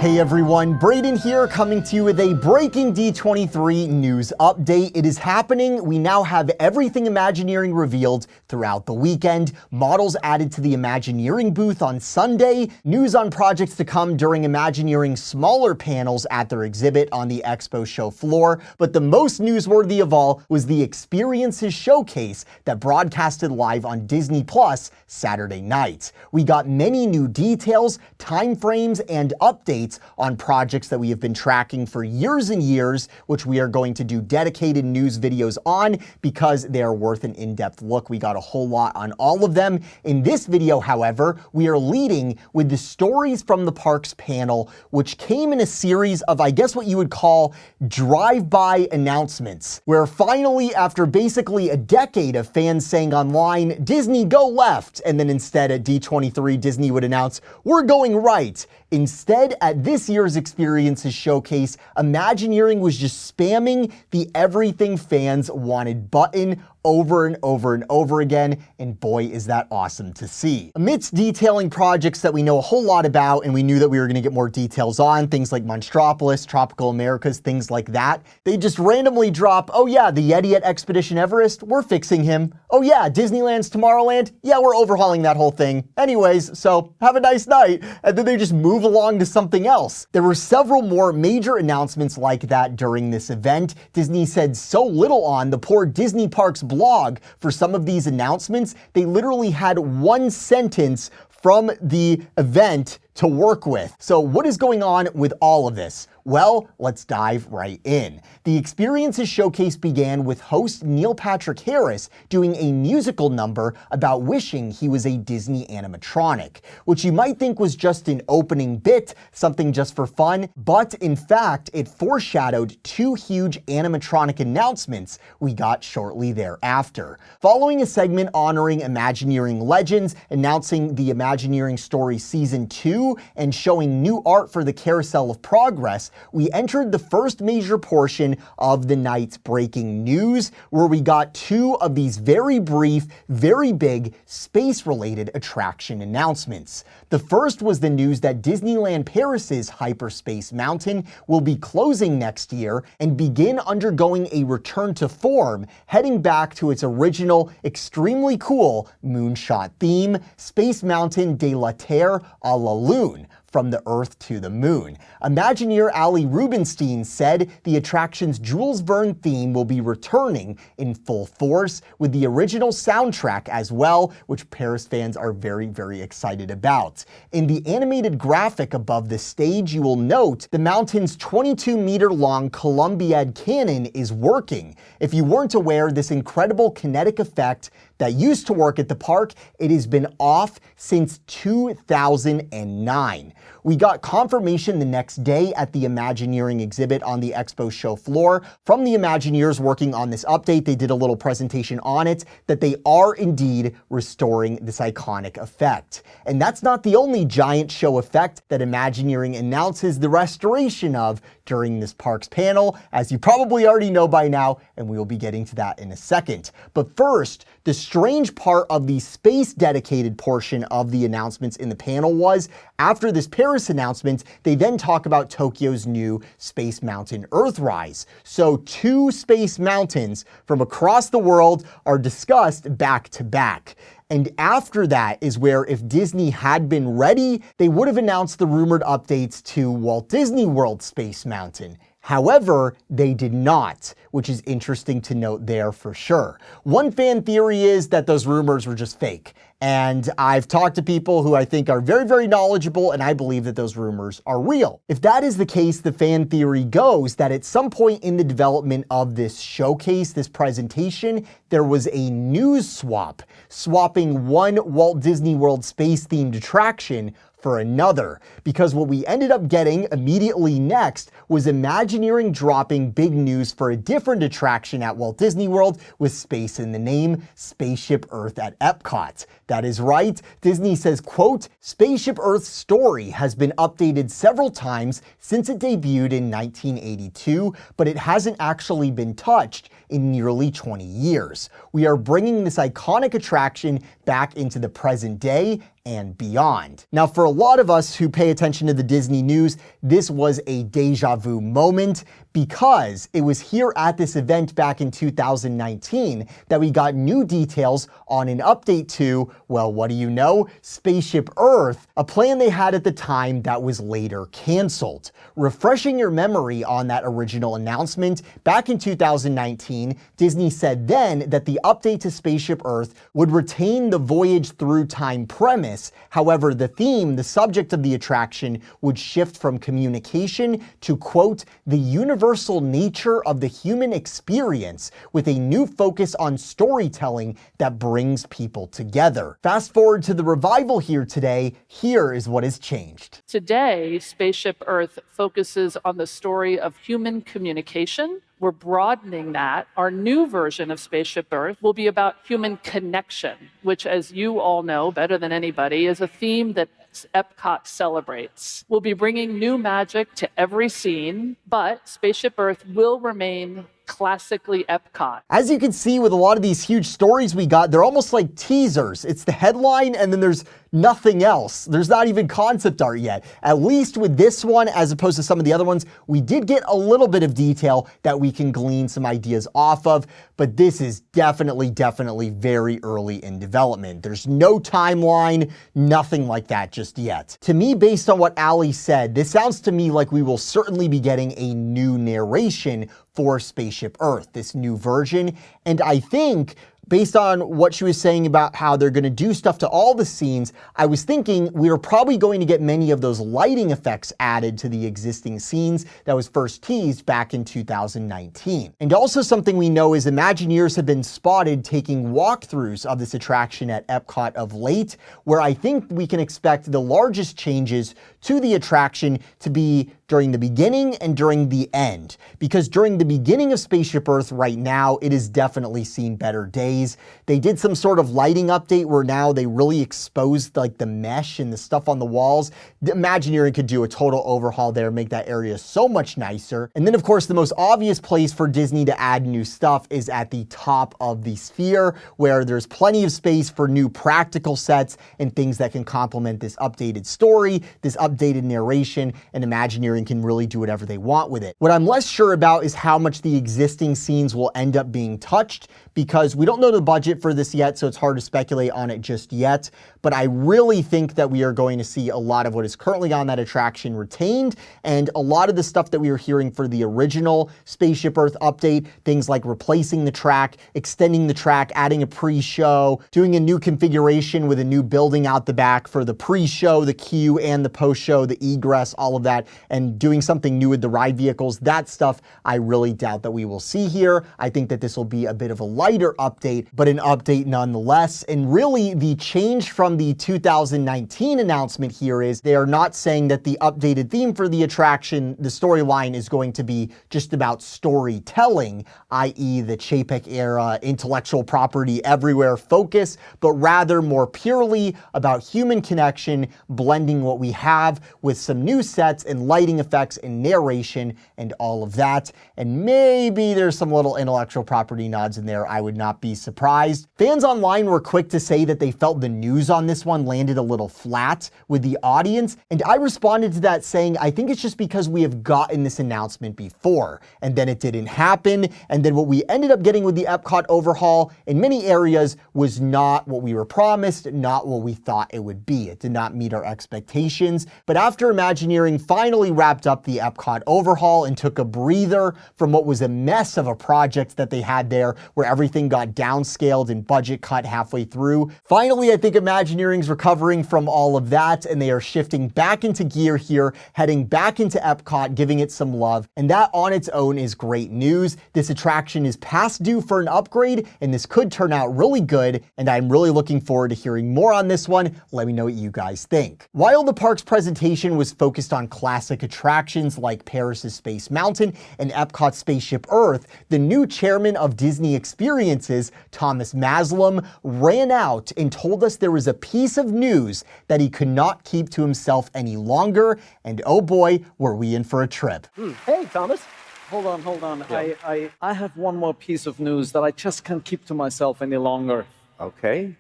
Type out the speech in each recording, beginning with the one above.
Hey everyone, Brayden here coming to you with a breaking D23 news update. It is happening. We now have everything Imagineering revealed throughout the weekend. Models added to the Imagineering booth on Sunday. News on projects to come during Imagineering's smaller panels at their exhibit on the expo show floor. But the most newsworthy of all was the Experiences Showcase that broadcasted live on Disney Plus Saturday night. We got many new details, timeframes, and updates on projects that we have been tracking for years and years, which we are going to do dedicated news videos on because they are worth an in-depth look. We got a whole lot on all of them. In this video, however, we are leading with the stories from the parks panel, which came in a series of, I guess what you would call drive-by announcements, where finally, after basically a decade of fans saying online, Disney go left, and then instead at D23, Disney would announce, we're going right. Instead, at this year's Experiences Showcase, Imagineering was just spamming the everything fans wanted button over and over and over again, and boy, is that awesome to see. Amidst detailing projects that we know a whole lot about and we knew that we were going to get more details on, things like Monstropolis, Tropical Americas, things like that, they just randomly drop, oh yeah, the Yeti at Expedition Everest, we're fixing him. Oh yeah, Disneyland's Tomorrowland, yeah, we're overhauling that whole thing. Anyways, so have a nice night. And then they just move along to something else. There were several more major announcements like that during this event. Disney said so little on the poor Disney Parks blog for some of these announcements. They literally had one sentence from the event to work with. So what is going on with all of this? Well, let's dive right in. The Experiences Showcase began with host Neil Patrick Harris doing a musical number about wishing he was a Disney animatronic, which you might think was just an opening bit, something just for fun, but in fact, it foreshadowed two huge animatronic announcements we got shortly thereafter. Following a segment honoring Imagineering legends, announcing the Imagineering Story Season 2, and showing new art for the Carousel of Progress, we entered the first major portion of the night's breaking news, where we got two of these very brief, very big space-related attraction announcements. The first was the news that Disneyland Paris's Hyperspace Mountain will be closing next year and begin undergoing a return to form, heading back to its original, extremely cool moonshot theme, Space Mountain de la Terre a la Lune, from the Earth to the Moon. Imagineer Ali Rubenstein said the attraction's Jules Verne theme will be returning in full force, with the original soundtrack as well, which Paris fans are very, very excited about. In the animated graphic above the stage, you will note the mountain's 22-meter-long Columbiad cannon is working. If you weren't aware, this incredible kinetic effect that used to work at the park, it has been off since 2009. We got confirmation the next day at the Imagineering exhibit on the expo show floor from the Imagineers working on this update. They did a little presentation on it, that they are indeed restoring this iconic effect. And that's not the only giant show effect that Imagineering announces the restoration of during this parks panel, as you probably already know by now, and we will be getting to that in a second. But first, the strange part of the space-dedicated portion of the announcements in the panel was, after this Paris announcement, they then talk about Tokyo's new Space Mountain Earthrise. So two space mountains from across the world are discussed back to back. And after that is where, if Disney had been ready, they would have announced the rumored updates to Walt Disney World Space Mountain. However, they did not, which is interesting to note there for sure. One fan theory is that those rumors were just fake. And I've talked to people who I think are very, very knowledgeable, and I believe that those rumors are real. If that is the case, the fan theory goes that at some point in the development of this showcase, this presentation, there was a news swap, swapping one Walt Disney World space-themed attraction for another, because what we ended up getting immediately next was Imagineering dropping big news for a different attraction at Walt Disney World with space in the name, Spaceship Earth at EPCOT. That is right. Disney says, quote, Spaceship Earth's story has been updated several times since it debuted in 1982, but it hasn't actually been touched in nearly 20 years. We are bringing this iconic attraction back into the present day and beyond. Now, for a lot of us who pay attention to the Disney news, this was a deja vu moment because it was here at this event back in 2019 that we got new details on an update to, well, what do you know? Spaceship Earth, a plan they had at the time that was later canceled. Refreshing your memory on that original announcement, back in 2019, Disney said then that the update to Spaceship Earth would retain the voyage through time premise. However, the theme, the subject of the attraction, would shift from communication to, quote, the universal nature of the human experience, with a new focus on storytelling that brings people together. Fast forward to the revival here today, here is what has changed. Today, Spaceship Earth focuses on the story of human communication. We're broadening that. Our new version of Spaceship Earth will be about human connection, which, as you all know better than anybody, is a theme that EPCOT celebrates. We'll be bringing new magic to every scene, but Spaceship Earth will remain classically EPCOT. As you can see with a lot of these huge stories we got, they're almost like teasers. It's the headline and then there's nothing else. There's not even concept art yet. At least with this one, as opposed to some of the other ones, we did get a little bit of detail that we can glean some ideas off of, but this is definitely very early in development. There's no timeline, nothing like that just yet. To me, based on what Ali said, this sounds to me like we will certainly be getting a new narration for Spaceship Earth, this new version, and I think based on what she was saying about how they're going to do stuff to all the scenes, I was thinking we are probably going to get many of those lighting effects added to the existing scenes that was first teased back in 2019. And also something we know is Imagineers have been spotted taking walkthroughs of this attraction at EPCOT of late, where I think we can expect the largest changes to the attraction to be during the beginning and during the end. Because during the beginning of Spaceship Earth right now, it has definitely seen better days. They did some sort of lighting update where now they really exposed like the mesh and the stuff on the walls. The Imagineering could do a total overhaul there, make that area so much nicer. And then of course, the most obvious place for Disney to add new stuff is at the top of the sphere, where there's plenty of space for new practical sets and things that can complement this updated story, this updated narration, and Imagineering can really do whatever they want with it. What I'm less sure about is how much the existing scenes will end up being touched, because we don't know the budget for this yet, so it's hard to speculate on it just yet. But I really think that we are going to see a lot of what is currently on that attraction retained, and a lot of the stuff that we were hearing for the original Spaceship Earth update, things like replacing the track, extending the track, adding a pre-show, doing a new configuration with a new building out the back for the pre-show, the queue, and the post-show, the egress, all of that, and doing something new with the ride vehicles. That stuff I really doubt that we will see here. I think that this will be a bit of a lighter update, but an update nonetheless. And really the change from the 2019 announcement here is they are not saying that the updated theme for the attraction, the storyline, is going to be just about storytelling, i.e. the Chapek era, intellectual property everywhere focus, but rather more purely about human connection, blending what we have with some new sets and lighting effects and narration and all of that. And maybe there's some little intellectual property nods in there. I would not be surprised. Fans online were quick to say that they felt the news on this one landed a little flat with the audience, and I responded to that saying I think it's just because we have gotten this announcement before, and then it didn't happen, and then what we ended up getting with the EPCOT overhaul in many areas was not what we were promised, not what we thought it would be. It did not meet our expectations. But after Imagineering finally wrapped up the EPCOT overhaul and took a breather from what was a mess of a project that they had there, where everything got downscaled and budget cut halfway through, finally I think Imagineering's recovering from all of that, and they are shifting back into gear here, heading back into EPCOT, giving it some love, and that on its own is great news. This attraction is past due for an upgrade, and this could turn out really good, and I'm really looking forward to hearing more on this one. Let me know what you guys think. While the park's presentation was focused on classic attractions like Paris's Space Mountain and Epcot's Spaceship Earth, the new chairman of Disney Experiences, Thomas Maslam, ran out and told us there was a piece of news that he could not keep to himself any longer, and oh boy, were we in for a trip. Hey, Thomas. Hold on. Yeah. I have one more piece of news that I just can't keep to myself any longer. Okay.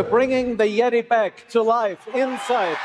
We're bringing the Yeti back to life inside.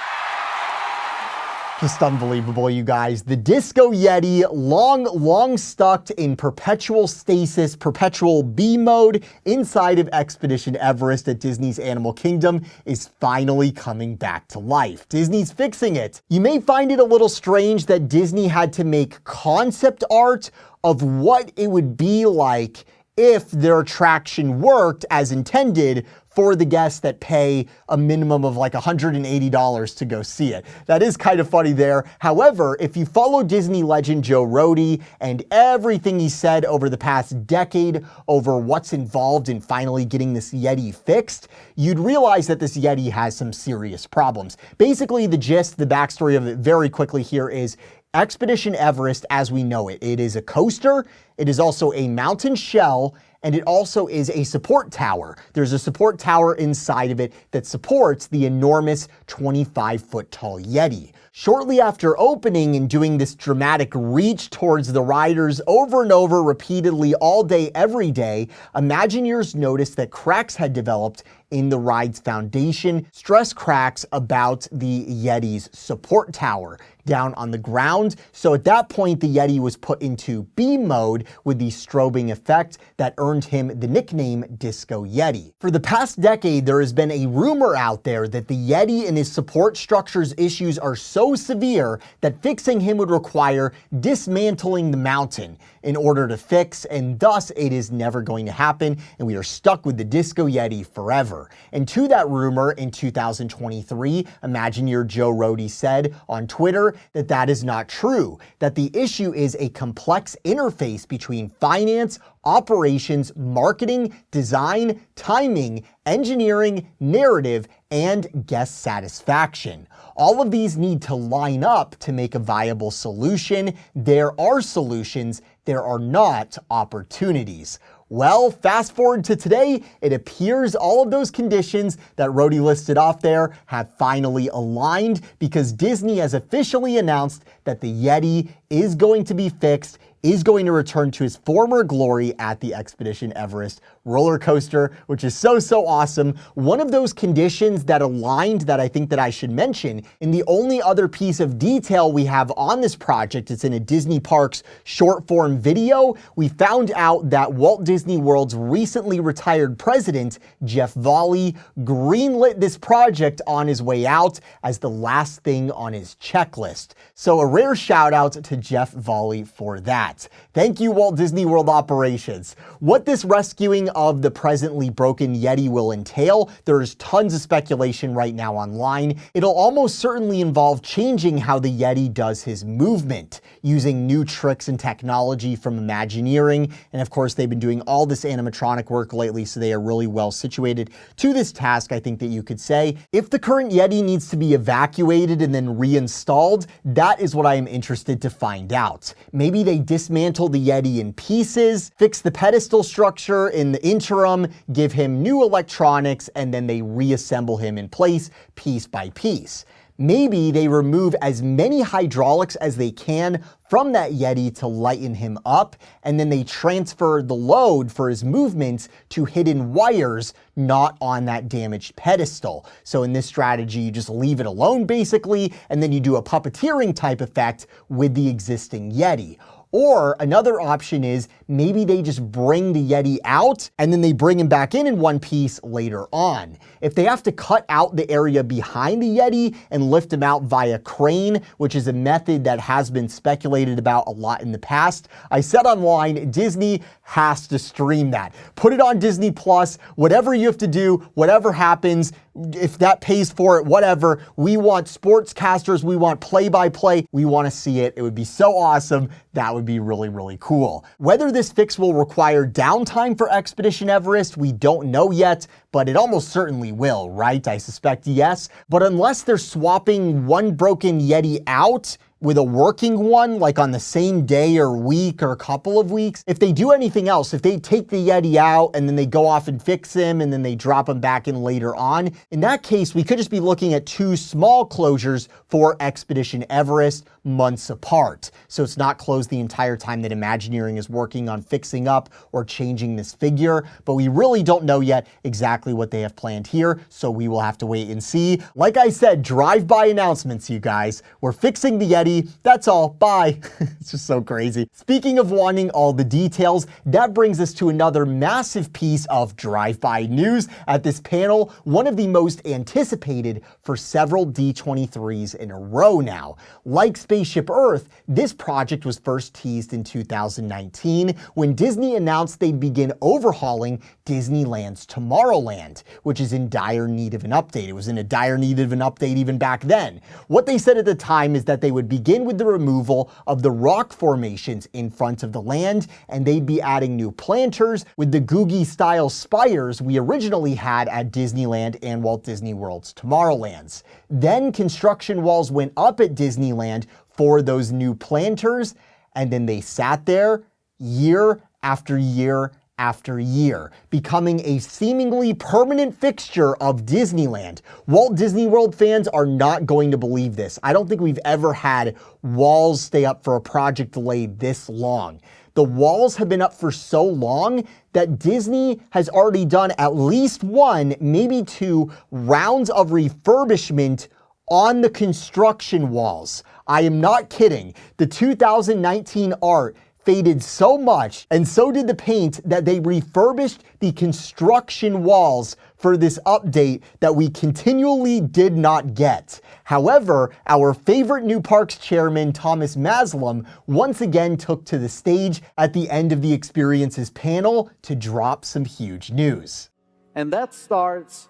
Just unbelievable, you guys. The Disco Yeti, long stuck in perpetual stasis, perpetual B mode inside of Expedition Everest at Disney's Animal Kingdom, is finally coming back to life. Disney's fixing it. You may find it a little strange that Disney had to make concept art of what it would be like if their attraction worked as intended for the guests that pay a minimum of like $180 to go see it. That is kind of funny there. However, if you follow Disney legend Joe Rohde and everything he said over the past decade over what's involved in finally getting this Yeti fixed, you'd realize that this Yeti has some serious problems. Basically, the gist, the backstory of it very quickly here is Expedition Everest as we know it. It is a coaster, it is also a mountain shell, and it also is a support tower. There's a support tower inside of it that supports the enormous 25-foot tall Yeti. Shortly after opening and doing this dramatic reach towards the riders over and over repeatedly all day, every day, Imagineers noticed that cracks had developed in the ride's foundation, stress cracks about the Yeti's support tower down on the ground. So at that point, the Yeti was put into B mode with the strobing effect that earned him the nickname Disco Yeti. For the past decade, there has been a rumor out there that the Yeti and his support structures issues are so severe that fixing him would require dismantling the mountain in order to fix, and thus it is never going to happen, and we are stuck with the Disco Yeti forever. And to that rumor, in 2023, Imagineer Joe Rohde said on Twitter that that is not true, that the issue is a complex interface between finance, operations, marketing, design, timing, engineering, narrative, and guest satisfaction. All of these need to line up to make a viable solution. There are solutions, there are not opportunities. Well, fast forward to today, it appears all of those conditions that Rohde listed off there have finally aligned because Disney has officially announced that the Yeti is going to be fixed, is going to return to his former glory at the Expedition Everest roller coaster, which is so awesome. One of those conditions that aligned that I think that I should mention, and the only other piece of detail we have on this project, it's in a Disney Parks short form video, we found out that Walt Disney World's recently retired president, Jeff Volley, greenlit this project on his way out as the last thing on his checklist. So a rare shout out to Jeff Volley for that. Thank you, Walt Disney World Operations. What this rescuing of the presently broken Yeti will entail, there's tons of speculation right now online. It'll almost certainly involve changing how the Yeti does his movement, using new tricks and technology from Imagineering, and of course they've been doing all this animatronic work lately, so they are really well situated to this task, I think that you could say. If the current Yeti needs to be evacuated and then reinstalled, that is what I am interested to find out. Maybe they dismantle the Yeti in pieces, fix the pedestal structure in the interim, give him new electronics, and then they reassemble him in place piece by piece. Maybe they remove as many hydraulics as they can from that Yeti to lighten him up, and then they transfer the load for his movements to hidden wires not on that damaged pedestal. So in this strategy, you just leave it alone basically, and then you do a puppeteering type effect with the existing Yeti. Or another option is maybe they just bring the Yeti out and then they bring him back in one piece later on. If they have to cut out the area behind the Yeti and lift him out via crane, which is a method that has been speculated about a lot in the past, I said online, Disney has to stream that. Put it on Disney Plus, whatever you have to do, whatever happens, if that pays for it, whatever. We want sportscasters, we want play-by-play, we want to see it. It would be so awesome. That would be really cool. Whether this fix will require downtime for Expedition Everest, we don't know yet, but it almost certainly will, right? I suspect yes. But unless they're swapping one broken Yeti out with a working one, like on the same day or week or a couple of weeks, if they do anything else, if they take the Yeti out and then they go off and fix him and then they drop him back in later on, in that case, we could just be looking at two small closures for Expedition Everest, months apart. So it's not closed the entire time that Imagineering is working on fixing up or changing this figure, but we really don't know yet exactly what they have planned here, so we will have to wait and see. Like I said, drive-by announcements, you guys. We're fixing the Yeti, that's all, bye. It's just so crazy. Speaking of wanting all the details, that brings us to another massive piece of drive-by news at this panel, one of the most anticipated for several D23s in a row now. Like Spaceship Earth, this project was first teased in 2019 when Disney announced they'd begin overhauling Disneyland's Tomorrowland, which is in dire need of an update. It was in a dire need of an update even back then. What they said at the time is that they would begin with the removal of the rock formations in front of the land, and they'd be adding new planters with the Googie-style spires we originally had at Disneyland and Walt Disney World's Tomorrowlands. Then construction walls went up at Disneyland for those new planters, and then they sat there year after year after year, becoming a seemingly permanent fixture of Disneyland. Walt Disney World fans are not going to believe this. I don't think we've ever had walls stay up for a project delay this long. The walls have been up for so long that Disney has already done at least one, maybe two rounds of refurbishment on the construction walls. I am not kidding. The 2019 art faded so much, and so did the paint, that they refurbished the construction walls for this update that we continually did not get. However, our favorite new parks chairman, Thomas Maslam, once again took to the stage at the end of the Experiences panel to drop some huge news. And that starts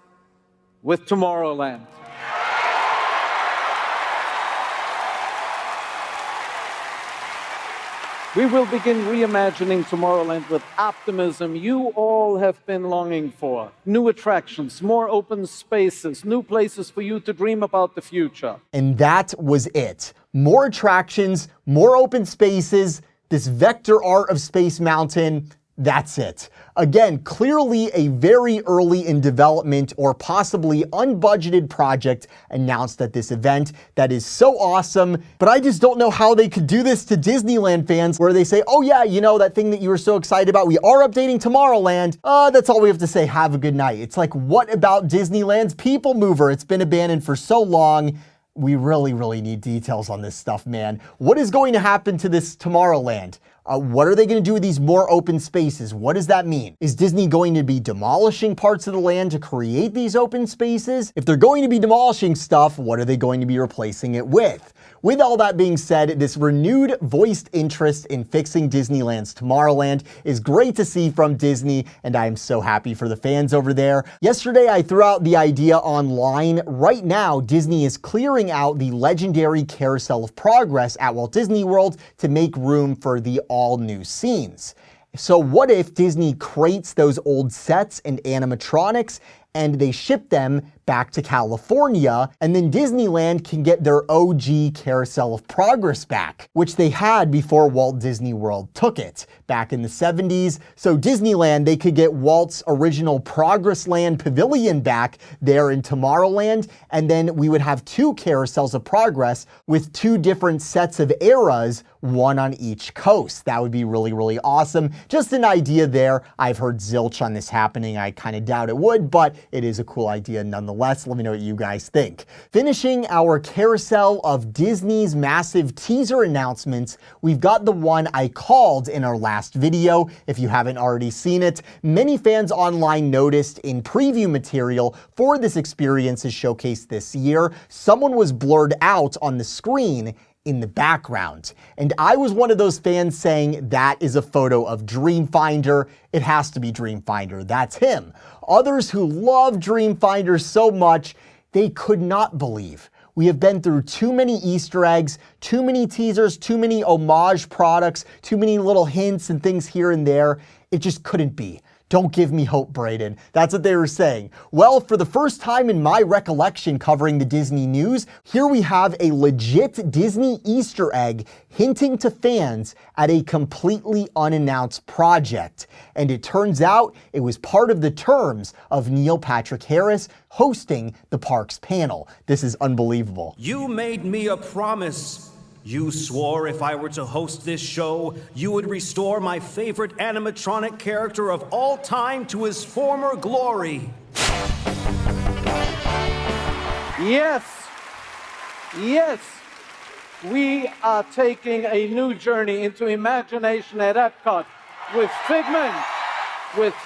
with Tomorrowland. We will begin reimagining Tomorrowland with optimism you all have been longing for. New attractions, more open spaces, new places for you to dream about the future. And that was it. More attractions, more open spaces, this vector art of Space Mountain. That's it. Again, clearly a very early in development or possibly unbudgeted project announced at this event that is so awesome, but I just don't know how they could do this to Disneyland fans where they say, oh yeah, you know, that thing that you were so excited about, we are updating Tomorrowland. That's all we have to say, have a good night. It's like, what about Disneyland's People Mover? It's been abandoned for so long. We really need details on this stuff, man. What is going to happen to this Tomorrowland? What are they going to do with these more open spaces? What does that mean? Is Disney going to be demolishing parts of the land to create these open spaces? If they're going to be demolishing stuff, what are they going to be replacing it with? With all that being said, this renewed voiced interest in fixing Disneyland's Tomorrowland is great to see from Disney, and I am so happy for the fans over there. Yesterday, I threw out the idea online. Right now, Disney is clearing out the legendary Carousel of Progress at Walt Disney World to make room for the all-new scenes. So what if Disney crates those old sets and animatronics and they ship them back to California, and then Disneyland can get their OG Carousel of Progress back, which they had before Walt Disney World took it back in the 70s. So Disneyland, they could get Walt's original Progress Land Pavilion back there in Tomorrowland, and then we would have two Carousels of Progress with two different sets of eras, one on each coast. That would be really awesome. Just an idea there. I've heard zilch on this happening. I kind of doubt it would, but it is a cool idea nonetheless. Let me know what you guys think. Finishing our carousel of Disney's massive teaser announcements, we've got the one I called in our last video. If you haven't already seen it, many fans online noticed in preview material for this Experiences showcase this year, someone was blurred out on the screen in the background. And I was one of those fans saying that is a photo of Dreamfinder. It has to be Dreamfinder. That's him. Others who love Dreamfinder so much, they could not believe. We have been through too many Easter eggs, too many teasers, too many homage products, too many little hints and things here and there. It just couldn't be. Don't give me hope, Brayden. That's what they were saying. Well, for the first time in my recollection covering the Disney news, here we have a legit Disney Easter egg hinting to fans at a completely unannounced project. And it turns out it was part of the terms of Neil Patrick Harris hosting the parks panel. This is unbelievable. You made me a promise You swore if I were to host this show, you would restore my favorite animatronic character of all time to his former glory. Yes, yes, we are taking a new journey into imagination at EPCOT with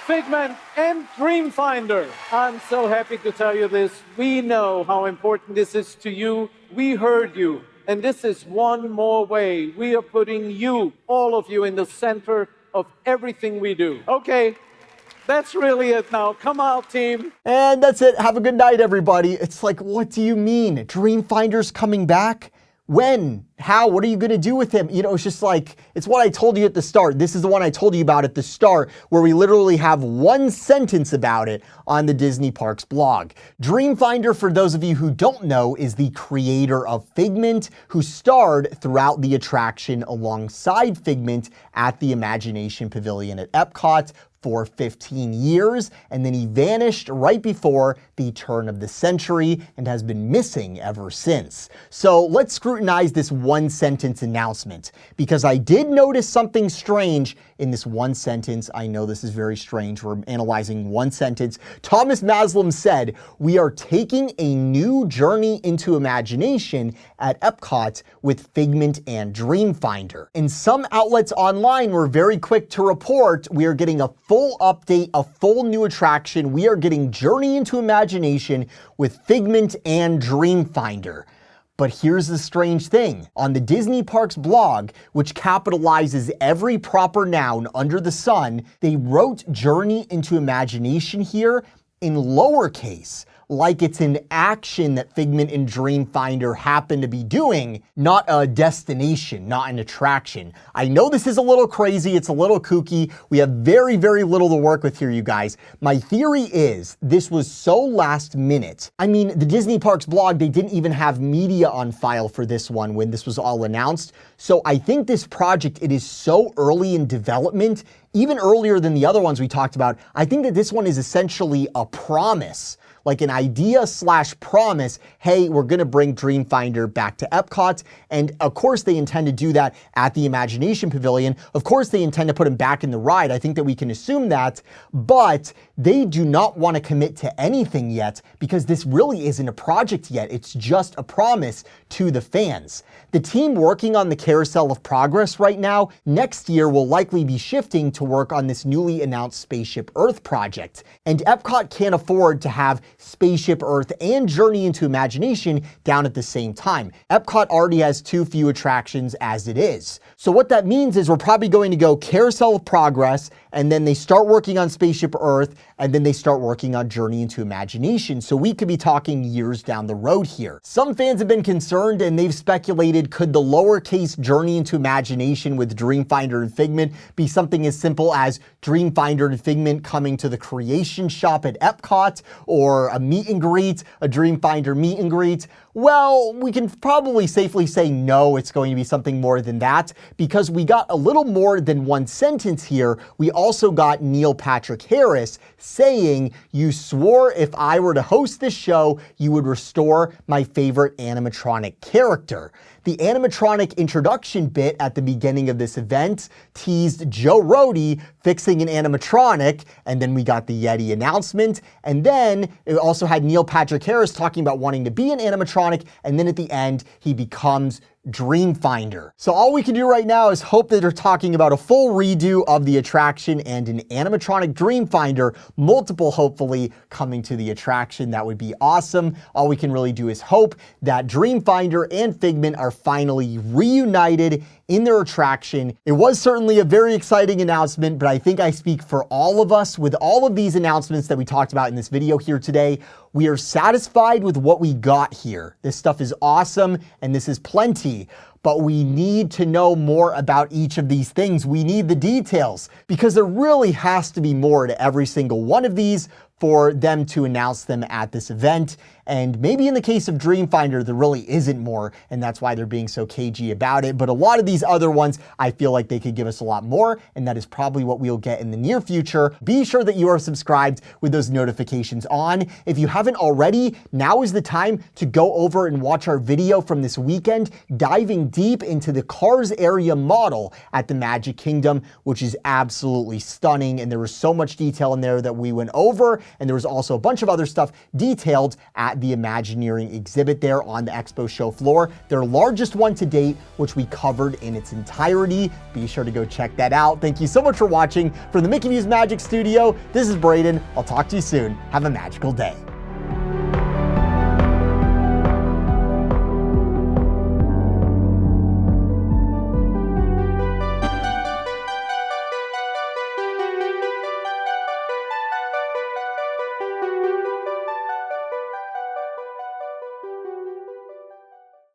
Figment and Dreamfinder. I'm so happy to tell you this. We know how important this is to you. We heard you. And this is one more way we are putting you, all of you, in the center of everything we do. Okay, that's really it now. Come out, team. And that's it. Have a good night, everybody. It's like, what do you mean? Dreamfinder's coming back? When? How? What are you going to do with him? You know, it's just like, it's what I told you at the start. This is the one I told you about at the start, where we literally have one sentence about it on the Disney Parks blog. Dreamfinder, for those of you who don't know, is the creator of Figment, who starred throughout the attraction alongside Figment at the Imagination Pavilion at EPCOT for 15 years, and then he vanished right before the turn of the century and has been missing ever since. So let's scrutinize this one sentence announcement, because I did notice something strange in this one sentence. I know this is very strange. We're analyzing one sentence. Thomas Maslam said, "We are taking a new journey into imagination at EPCOT with Figment and Dreamfinder." And some outlets online were very quick to report we are getting a full update, a full new attraction. We are getting Journey into Imagination with Figment and Dreamfinder. But here's the strange thing. On the Disney Parks blog, which capitalizes every proper noun under the sun, they wrote Journey into Imagination here in lowercase, like it's an action that Figment and Dreamfinder happen to be doing, not a destination, not an attraction. I know this is a little crazy, it's a little kooky. We have very, very little to work with here, you guys. My theory is this was so last minute. I mean, the Disney Parks blog, they didn't even have media on file for this one when this was all announced. So I think this project, it is so early in development, even earlier than the other ones we talked about. I think that this one is essentially a promise, like an idea / promise. Hey, we're gonna bring Dreamfinder back to EPCOT. And of course they intend to do that at the Imagination Pavilion. Of course they intend to put him back in the ride. I think that we can assume that, but they do not want to commit to anything yet, because this really isn't a project yet. It's just a promise to the fans. The team working on the Carousel of Progress right now, next year will likely be shifting to work on this newly announced Spaceship Earth project. And EPCOT can't afford to have Spaceship Earth and Journey into Imagination down at the same time. EPCOT already has too few attractions as it is. So what that means is we're probably going to go Carousel of Progress, and then they start working on Spaceship Earth, and then they start working on Journey into Imagination. So we could be talking years down the road here. Some fans have been concerned, and they've speculated, could the lowercase Journey into Imagination with Dreamfinder and Figment be something as simple as Dreamfinder and Figment coming to the Creation Shop at EPCOT, or a meet and greet, a Dreamfinder meet and greet? Well, we can probably safely say no, it's going to be something more than that, because we got a little more than one sentence here. We also got Neil Patrick Harris saying, "You swore if I were to host this show, you would restore my favorite animatronic character." The animatronic introduction bit at the beginning of this event teased Joe Rohde fixing an animatronic, and then we got the Yeti announcement, and then it also had Neil Patrick Harris talking about wanting to be an animatronic, and then at the end, he becomes Dreamfinder. So all we can do right now is hope that they're talking about a full redo of the attraction and an animatronic Dreamfinder, multiple hopefully coming to the attraction. That would be awesome. All we can really do is hope that Dreamfinder and Figment are finally reunited in their attraction. It was certainly a very exciting announcement, but I think I speak for all of us with all of these announcements that we talked about in this video here today. We are satisfied with what we got here. This stuff is awesome, and this is plenty, but we need to know more about each of these things. We need the details, because there really has to be more to every single one of these for them to announce them at this event. And maybe in the case of Dreamfinder, there really isn't more, and that's why they're being so cagey about it. But a lot of these other ones, I feel like they could give us a lot more, and that is probably what we'll get in the near future. Be sure that you are subscribed with those notifications on. If you haven't already, now is the time to go over and watch our video from this weekend, diving deep into the Cars area model at the Magic Kingdom, which is absolutely stunning. And there was so much detail in there that we went over. And there was also a bunch of other stuff detailed at the Imagineering exhibit there on the expo show floor, their largest one to date, which we covered in its entirety. Be sure to go check that out. Thank you so much for watching. From the Mickey Views Magic Studio, this is Brayden. I'll talk to you soon. Have a magical day.